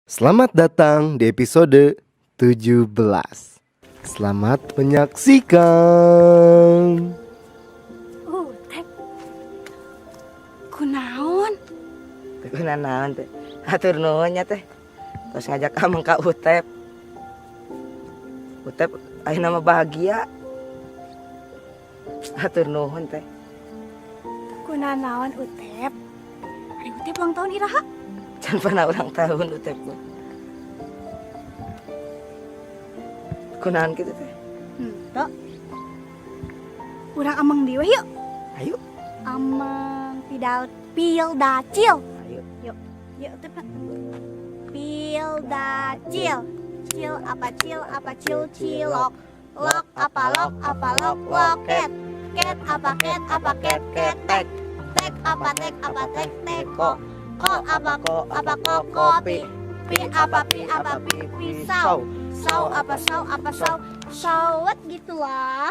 Selamat datang di episode 17. Selamat menyaksikan. Teh. Kunaon? Teh naon teh. Hatur nuhun nya teh. Terus ngajak ameng ka Utep. Utep ayeuna mah bahagia. Hatur nuhun teh. Kunaon Utep? Ari Utep ulang tahun iraha? Can pernah ulang tahun Utep mah. Kunaon kitu teh? Henteu. Urang ameng dieu yuk. Ayo. Ameng pil dacil. Ayo. Yuk Utep. Pil dacil. Cil apa cil cilok. Lok apa lok loket. Ket apa ket ketek. Tek apa tek teko. Ko apa kopi. Pi apa pisau. Sau apa sawet gitulah.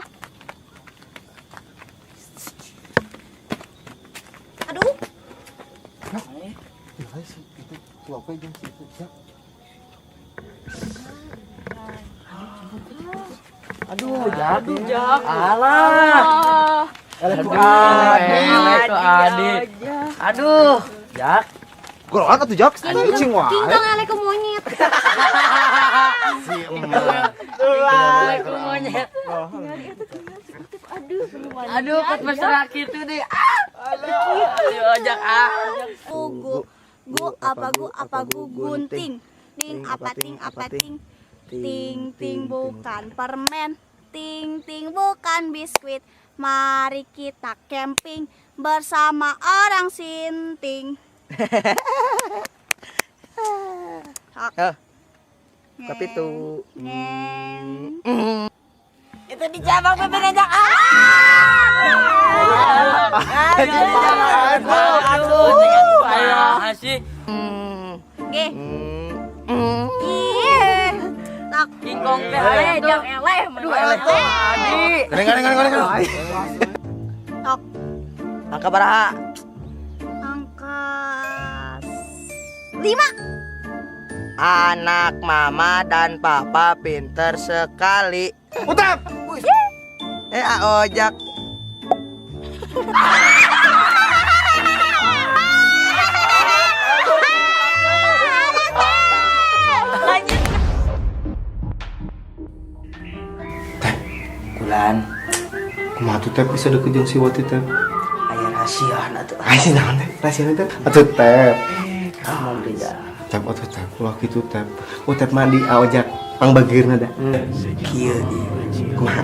Aduh. Aduh, Jak. Alah. Aduh, adik. Aduh, Jak. Kurang atuh Jak, cing wae. Tinggal elek ke monyet. Si emak. Aku monyet. Aduh, Aduh, kok mesra gitu deh. Aduh, Jak. Gu apa gunting. Ting apa ting. Ting bukan permen. Ting bukan biskuit. Mari kita camping bersama orang Sinting. Tapi tuh Itu di cabang bebek Jak. Aduh, ayo asih. Oke. Iya. Tak Kingkong teh Jak eleh. Aduh, eleh. Adik. Kadang. tok angka baraha? angka 5. Anak mama dan papa pinter sekali. Utep. Ojak. Bulan Kumaha tuh Tep bisa deket jeung si Wati Tep? aya rahasia atuh. Ai naon teh? Rahasia Tep. Atuh Tep. Kamu beda. Tep atuh Tep. Ulah kitu Tep. Utep mandi aojak pangbageurna da. Kieu ieu. Kumaha?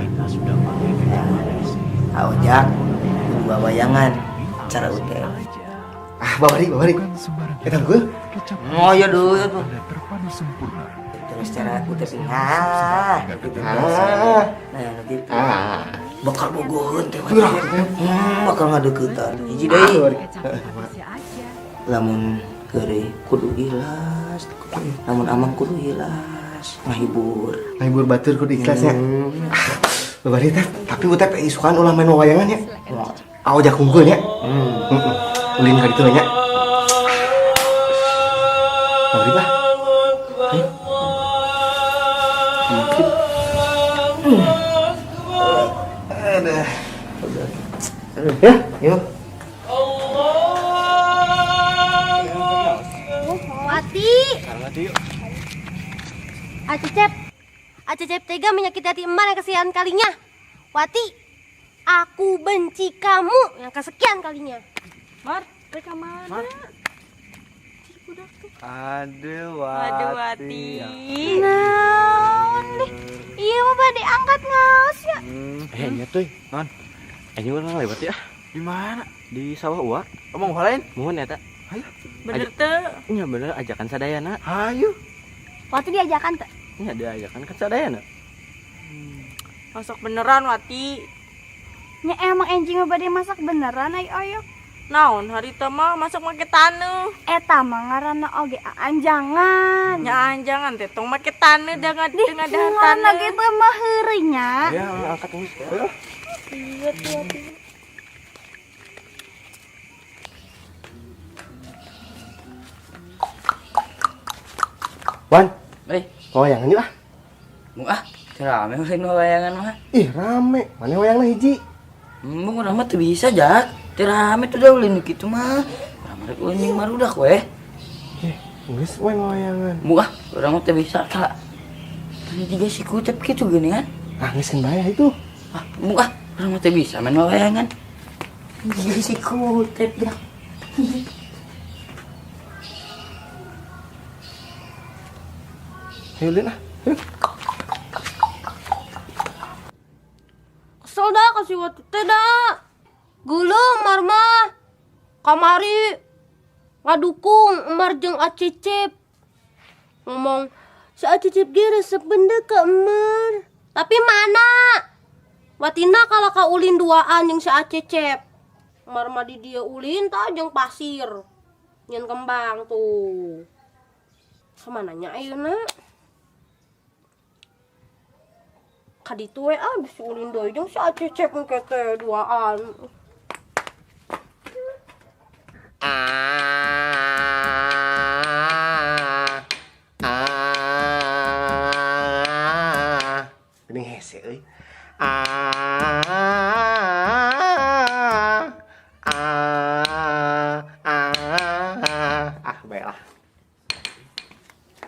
Ojak dua wayangan cara utep. Ah, bawari. Eta geuh. Oh ya dulu tuh. Terus cara utep gitu. Ah. Nah, gitu. Ah. Bakal bogoheun teh. Urang. Bakal ngadeuketan. Hiji deui. Lamun geure kudu ikhlas. Lamun amang kudu ikhlas. Ngahibur. Ngahibur batur kudu ikhlasnya. Bari Tep, tapi Utep isukan ulah main wayangan ya. Aojak unggul ya. Ulin ka ditu nya. Bari bah. Ya, yuk. Wati. Acecep tega menyakiti hati emak yang kesekian kalinya. Wati, aku benci kamu yang kesekian kalinya. Mar, mereka mana? Aduh, Wati. Naon deh. Iya mah bade angkat ngaos ya. nya tuh, non. Ini orang lewat ya. Di mana? Di sawah uak. Omong lain? Mohon ya, tak. Hayu. Bener tuh. Iya bener, ajakan sadayana. Hayu. Wati diajakan teh. Iya ada ajakan kan sadayana. Masak beneran Wati. Nya emang enjing mah bade masak beneran ayo. Naon hari teh mah masak make taneuh. Eta mah ngaranna oge anjangan. Nya anjangan teh tong make taneuh dengan dengan dahan Ngaranna taneuh. gitu mah heureuy nya. Ya, angkat ini. Iya tuh Wati. Wan, Eh, wayangan yuk ah. Bung ah, rame ulin wayangan mah. Ih, rame. Mana wayangna hiji? Bung urang mah teu bisa, Jak. Teu rame tuh dah ulin kitu mah. Urang mah ulin jeung marudak we. Geus we wayangan. Bung ah, urang mah teu bisa, Kak. Tadi juga si Kutep gitu gini kan. Ah, geus bae itu. Ah, Bung ah, urang mah teu bisa main wayangan. Jadi si Kutep, Jak. Ayo Lin ah. Ayo. Kesel dah kasih Wati teh dah. Gulung Marma. Kamari ngadukung Emar jeung Acicip. Ngomong si Acicip ge resep benda ke Emar. Tapi mana? Watina kalau ka ulin duaan jeung si Acicip. Emar mah di dia ulin tah jeung pasir. Nyen kembang tuh. Kemananya ayeuna? Kaditu we ah bisa ulin deui jeung si Acicip engke teh duaan. Geuning hese euy. Baiklah.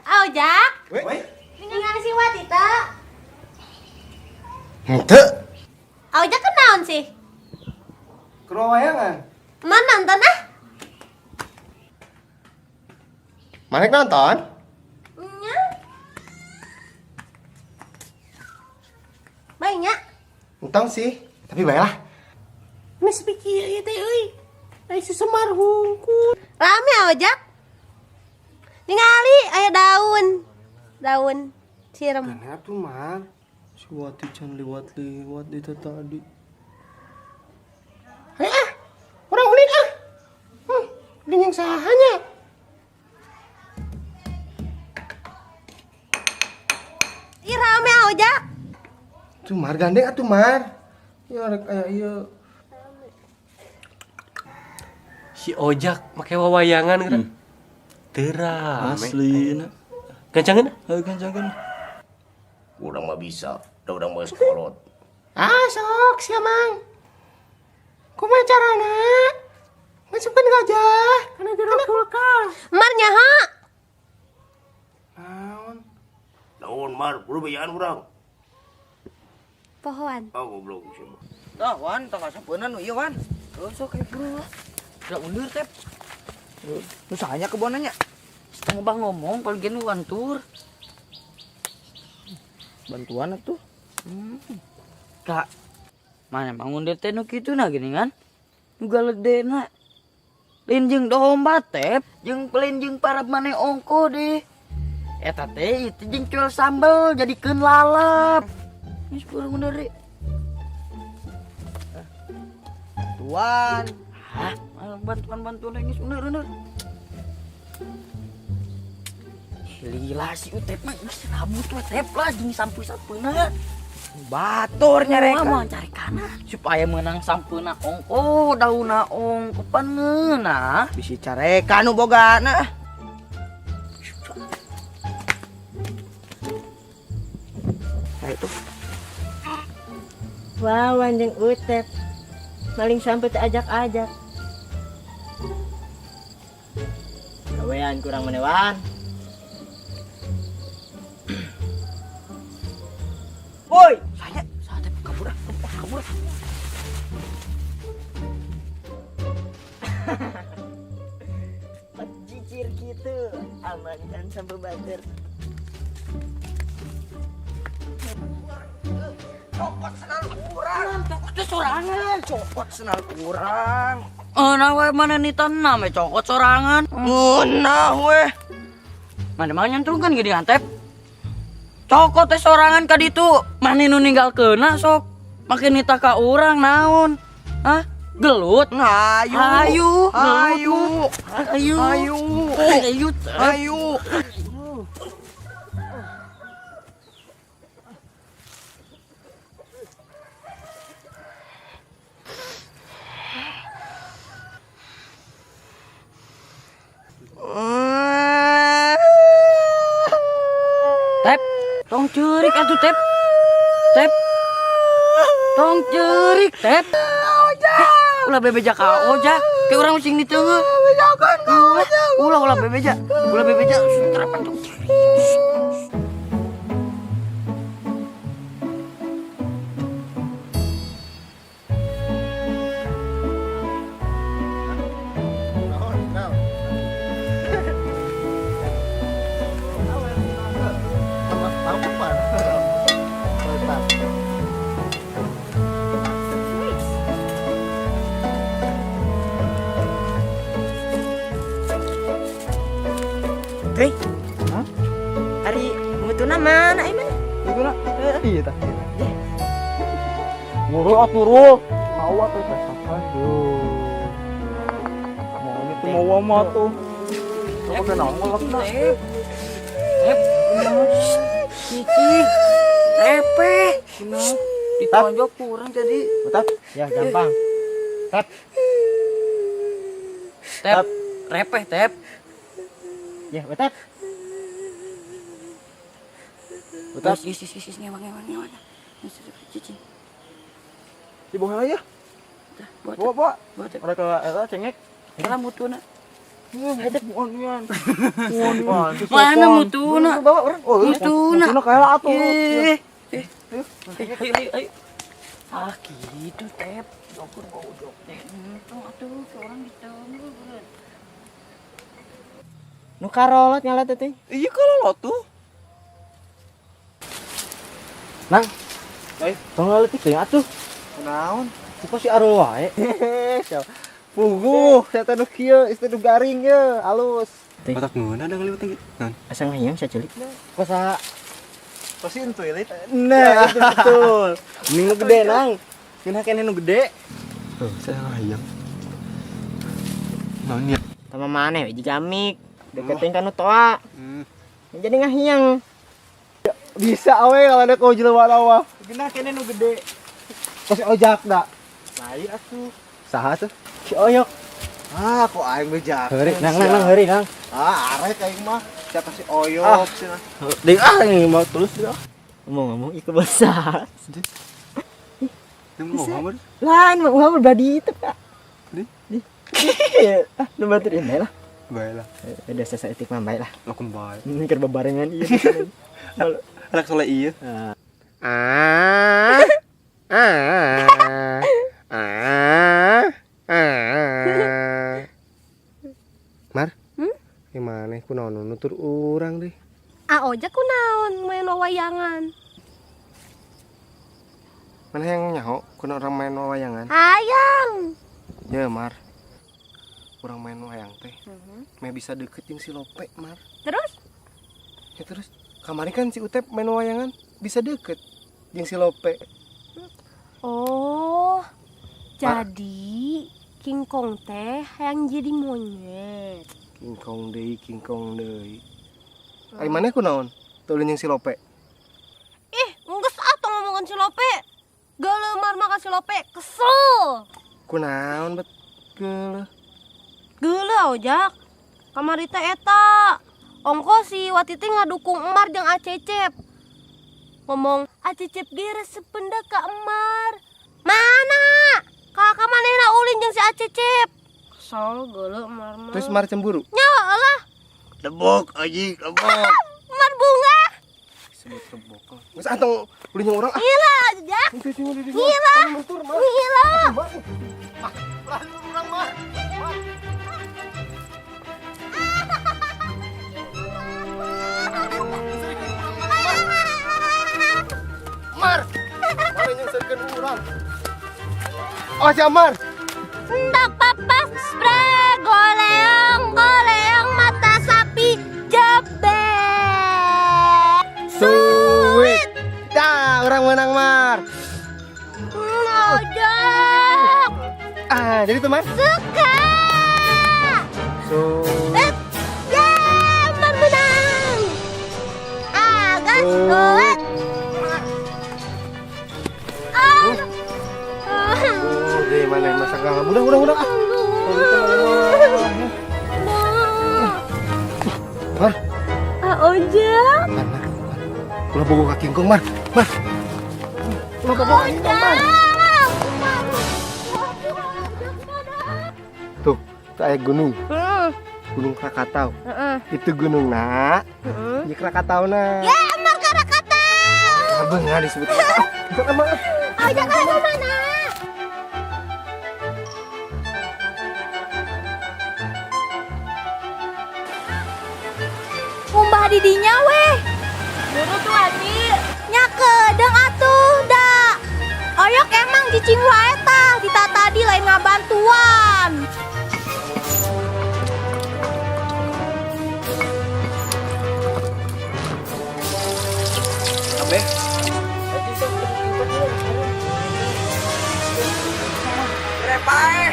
Aojak, Weh. ningali si Wati teh. Henteu. Aojak kenaon sih? Keur wayangan. Mana nonton ah? Manek nonton? Nya. Banyak. Entong sih, tapi baiklah. Mes pikir ieu teh euy. Ai sesemar hungkul. Rame Aojak. Ningali aya daun. Daun siram. Kenapa tuh, Mar? Si Wati can lewat-lewat di tadi. Hei ah, orang ulin ah. Ulin yang sahanya. Ih rame Aojak. Tuh Mar gandeng atuh Mar. Ya rek aya ieu. Si Ojak make wayangan kan. Terame. Aslina. Gancangeun? Gancangan. Urang mah bisa, da urang mah sekolot. Ah, sok sia Mang. Kumaha carana? Masukkeun gajah. Kana jero kulkas. Mar nyaha. Naon? Naon Mar, buru bayaan urang. Pohon. Ah goblok sih. Tah, Wan, tong kasampeunan nu ieu, Wan. Sok kayak bro. Udah undur, Tep. Nu sahanya kebonannya? Setengah bang ngomong kalau gini wantur. Bantuan atuh. Kak, mana bangun deh teh nu kitu na gini kan? Nu galedena. Lain jeung domba, Tep. Jeung pelin jeung parab maneh ongko deh. Eta teh itu jeung cuel sambel jadikeun lalap. Geus kurang bener deh. Tuan. Hah? Bantuan ini bener. Lila si Utep mah geus rambut we Tep lah jeung sampu-sampeuna. Batur nyarek mah cari kana supaya menang sampeuna ongko dauna ongko paneuna bisi carekan nu bogana. Nah itu. Wawan jeung Utep maling sampai teajak-ajak. Gawean kurang menewan. Woi, saya kabur. Cicir gitu, amankan sampai bater. Copot senal kurang. Nah we mana nih tanam cokot sorangan. Nah we. Mana mau nyantrungkan gini antep. Cokot teh sorangan ka ditu. Mana nu ninggalkeuna sok. Makin nita ka urang naon. Hah? Gelut. Ayu. Tong cerik atuh Tep. Tep. Tong cerik Tep. Ulah bebeja ka oja. Kayak orang sing di tengah. Ulah bebeja. Ulah bebeja terapan tuh. Hei, hari mutuna mana? Iman? Mutuna, iya tah. Muru atuh. Awak teh sasakan tuh. Mau itu mau mah tuh. Coba kena ngolakna. Tep. Cici. Tepe. Ditonjok kurang jadi. Betul? Ya gampang. Tep. Tep. Repeh Tep. Ya, betul. Betul. Sis, ngewang. Cici. Di bawah ya. Bawa. Ada ke eta cengek. Salah mutuna. Hedek muan. Mana mutuna? Bawa orang. Oh, Mutuna. Mutuna kayak atuh. Ayo. Ah gitu Tep. Dokur bau dok. Atuh orang ditemu. Nu karolot nyala teh. Iya kalau lo tuh. Nang. Baik, tong leutik teh atuh. Naon? Kok si arul wae. Puguh, saya teh nu kieu, isteu nu garing ye, alus. Otak ngeuna ada ngaliwat gitu. Asa ngayang sacelik. Kosa Kosin tuh ya. Nah, itu betul. Ini nu gede nang. Cenah keneh nu gede. Tuh, saya ngayang. Naon ya? Sama mana we jamik. Deketin kanu toa. Jadi ngahiang. Bisa awe kalau ada kau jelema-lema. Cenah keneh nu gede. Kos ojak da. Lain atuh. Saha tuh? Si Oyok. Ah, kok aing bejak. Heuri, nang heuri nang. Ah, arek aing mah. Siapa si Oyok cenah. Deui ini mau tulus ya. Ngomong ieu bahasa. Yang mau Muhammad? Lain mau badi itu, Kak. Di? Ah, nu baturin bae lah. Baiklah. Ada sesetik mah bae lah. Lakum bae. Keur bebarengan ieu. Anak soleh iya. Mar, gimana? Kunaon nutur urang deh. Oja kunaon main wayangan. Mana yang nyaho? Kuna orang main wayangan. Hayang. Ya Mar, kurang main wayang teh. Meh bisa deket jeung si Lope Mar. Terus? Ya terus, kemarin kan si Utep main wayangan bisa deket jeung si Lope. Oh, jadi King Kong teh yang jadi monyet. King Kong deui. Ari maneh kunaon? Tuluy jeung si Lope. Ih, geus atuh ngomongan si Lope. Geuleumar mah ka si Lope, kesel. Kunaon bet geuleuh? Geuleuh ojak. Kamari teh eta. Ongko si Wati teh ngadukung Emar jeung Acecep. Ngomong Acecep ge resep pendak ka Emar. Mana? Kakak manehna ulin jeung si Acecep. Kesel geuleuh Emar mah. Terus Mar cemburu. Nya lah. Lebok aji, lebok. Emar bunga. Sebut kebok. Geus antong ulin jeung urang. Gila ojak. Gila. Gila. Mar. Mana nyengsekeun urang? Oh, Jamar. Hendak papas spray goleong mata sapi jebet. Sweet. Dah, orang menang Mar. Ojak. Jadi tuh Mar. Suka. Sweet. Emar menang. Gas goet. Di mana masak gak? Udah. Ojak. Ulah bogo ka kingkong, Mar. Mar. Ulah bogo ka kingkong, Mar. Tuh, itu aya gunung. Gunung Krakatau. Itu gunung nak. Ini Krakatau nak. Ya, Mar Krakatau. Abang nggak disebut. Emang. Ojak ke mana? Umbah didinya weh. Buru tuh Adi. Nya kedeng atuh da. Oyok emang cicing wae tah, dita tadi lain ngabantuan. Abe. Repae.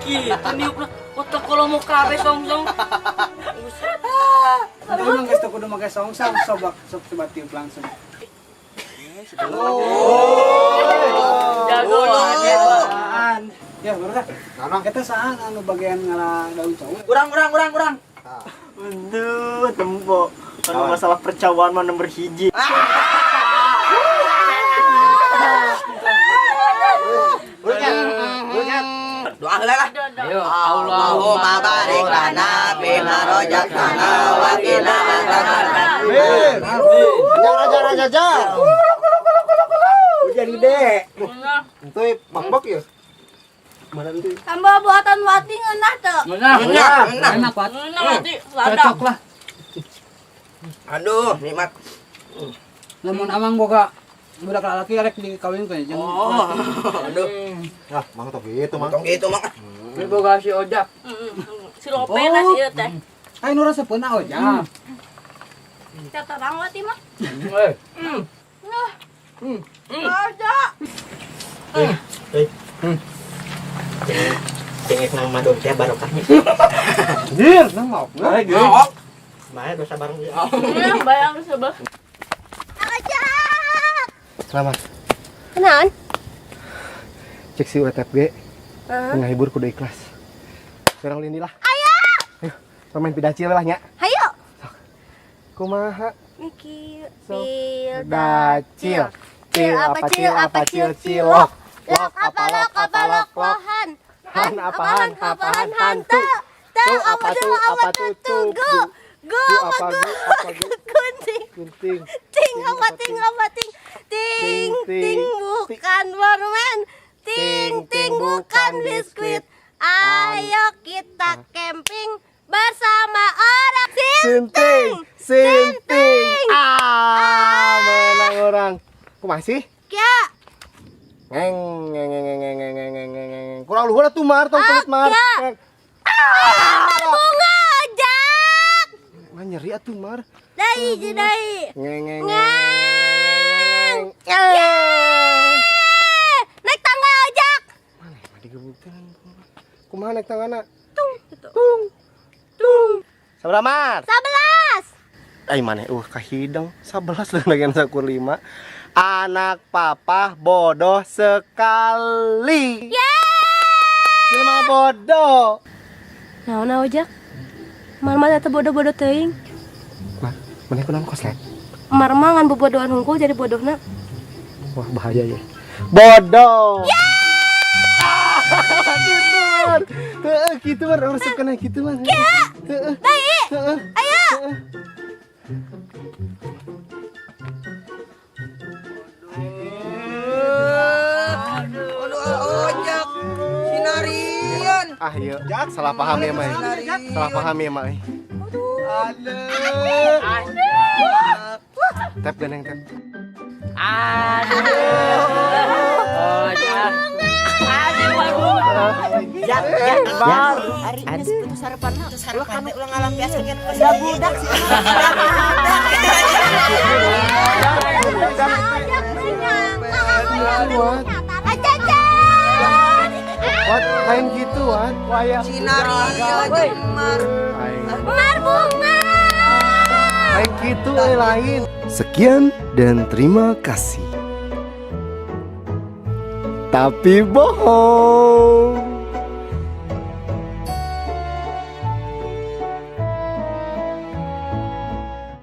Gitu niup otak kalau mau kabe song-song. Emang guys, kudu make songsang, sobak coba tiup langsung. Jago Apaan? Ya, baru dah. Kita saan anu bagian ngalah daun cowok. Kurang. Aduh, tempo. Kalau masalah percawaan mah nomor hiji. Doa heula lah. Ayo, Allahumma barik lana fi ma razaqtana wa qina adzabannar. Ajar. Hujan gede. Itu mambok ya. Mana itu? Tambah buatan wati ngeunah teu. Enak banget. Wati ladang. lah. Aduh, nikmat. Namun amang boga budak laki rek dikawinkeun jeung. Aduh. Ah, mang tong gitu, mang. Tong gitu, Mang. Ini boga si Ojak. Sirope na ieu teh. Ai nu resepeuna Ojak. Kita terang wati mah. Eh, Aja. Cengek nang madon teh barokahnya. Dir, nang mau. Bae dosa bareng dia. Bayang sebelah. Aja. Selamat. Kenaon? Cek si UTFG. Ngahibur kudu ikhlas. Sekarang lini lah. Ayo. Pemain pidacil lah nya. Hayo. Kumaha? Mikir Dacil. Cil apa cil cilok. Lok apa lohan. Han apa han hantu. Teu apa tunggu. Gu apa kunting. Gunting. Ting apa ting. Ting bukan permen. Ting bukan biskuit. Ayo kita camping bersama orang Sinting. Menang orang. Kumaha sih? Ya. Ngeng. Kurang luhur atuh Mar, tong pelit Mar. Bunga ojak. Mah nyeri atuh Mar. Dai. Ngeng. Naik tangga ojak. Mana digebukan. Kumaha naik tanggana? Tung. Sabaraha Mar? 11. Ai maneh kahidang 11 lagi sakur 5. Anak papa bodoh sekali. Jelema bodoh. Naon ojak? Mar eta bodoh-bodoh teuing. Mar, maneh kunaon koslet? Mar ngan bobodohan hungkul jadi bodohna. Wah, bahaya ya. Bodoh. Gitu Mar. Heeh, gitu Mar, urus kena gitu Mar. Heeh. Dai. Ayo. Ojak. Sinarian. Ah, iya. Salah paham ya, Mai. Salah paham ya, Mai. Tap ganeng tap. Wat, lain gitu, Wat. Wayang. Sinarian jeung Mar. Mar bunga. Lain gitu, lain. Sekian dan terima kasih. Tapi bohong.